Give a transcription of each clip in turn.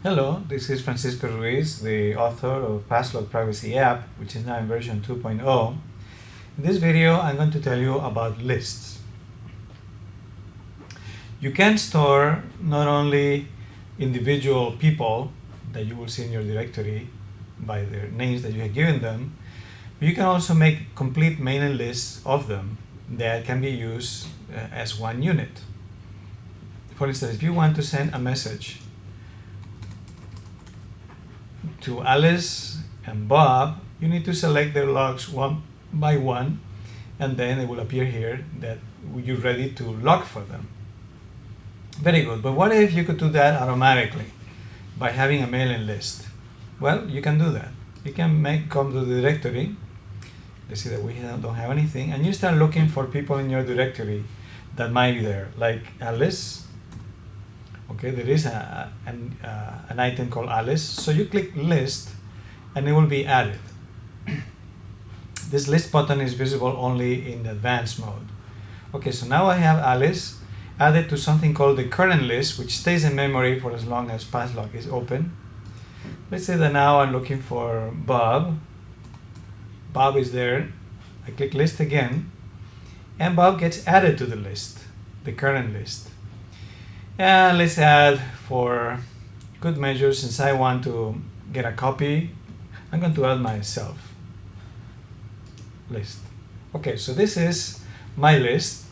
Hello, this is Francisco Ruiz, the author of PassLok Privacy app, which is now in version 2.0. In this video, I'm going to tell you about lists. You can store not only individual people that you will see in your directory by their names that you have given them, but you can also make complete mailing lists of them that can be used as one unit. For instance, if you want to send a message to Alice and Bob, you need to select their logs one by one, and then it will appear here that you're ready to log for them. Very good, but what if you could do that automatically by having a mailing list? Well, you can do that. You can come to the directory. Let's see that we don't have anything, and you start looking for people in your directory that might be there, like Alice. Okay, there is an item called Alice, so you click list and it will be added. This list button is visible only in advanced mode. Okay, so now I have Alice added to something called the current list, which stays in memory for as long as PassLok is open. Let's say that now I'm looking for Bob. Bob is there. I click list again, and Bob gets added to the list, the current list. And let's add, for good measure, since I want to get a copy, I'm going to add myself list. Okay, so this is my list.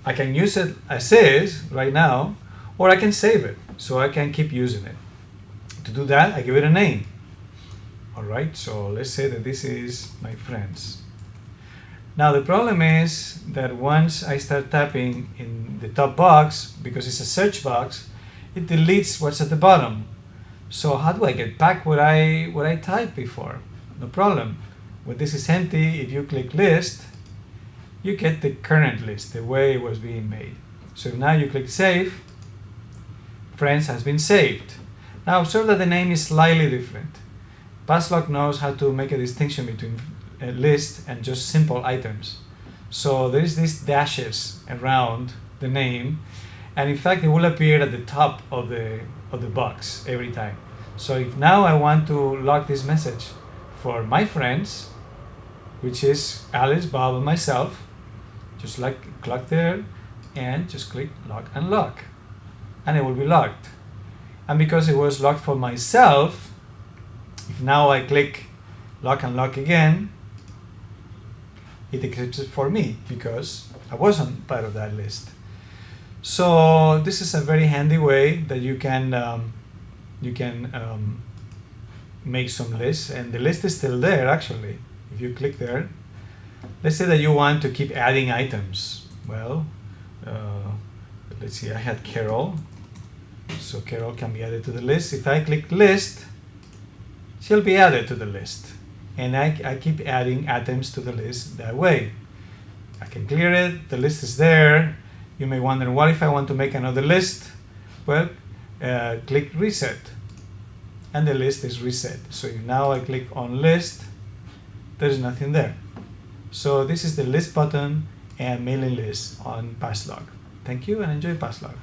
I can use it as is right now, or I can save it so I can keep using it. To do that, I give it a name. All right, so let's say that this is my friends. Now the problem is that once I start tapping in the top box, because it's a search box, it deletes what's at the bottom. So how do I get back what I typed before? No problem. When this is empty, if you click list, you get the current list, the way it was being made. So now you click save, friends has been saved. Now observe that the name is slightly different. PassLok knows how to make a distinction between a list and just simple items. So there is these dashes around the name, and in fact it will appear at the top of the box every time. So if now I want to log this message for my friends, which is Alice, Bob, and myself, just click there and just click log and log, and it will be logged. And because it was logged for myself, if now I click log and log again, it decrypts it for me because I wasn't part of that list. So this is a very handy way that you can make some lists, and the list is still there actually. If you click there, let's say that you want to keep adding items. Well, let's see, I had Carol, so Carol can be added to the list. If I click list, she'll be added to the list. And I keep adding items to the list that way. I can clear it, the list is there. You may wonder, what if I want to make another list? Well, click reset, and the list is reset. So if now I click on list, there's nothing there. So this is the list button and mailing list on PassLok. Thank you and enjoy PassLok.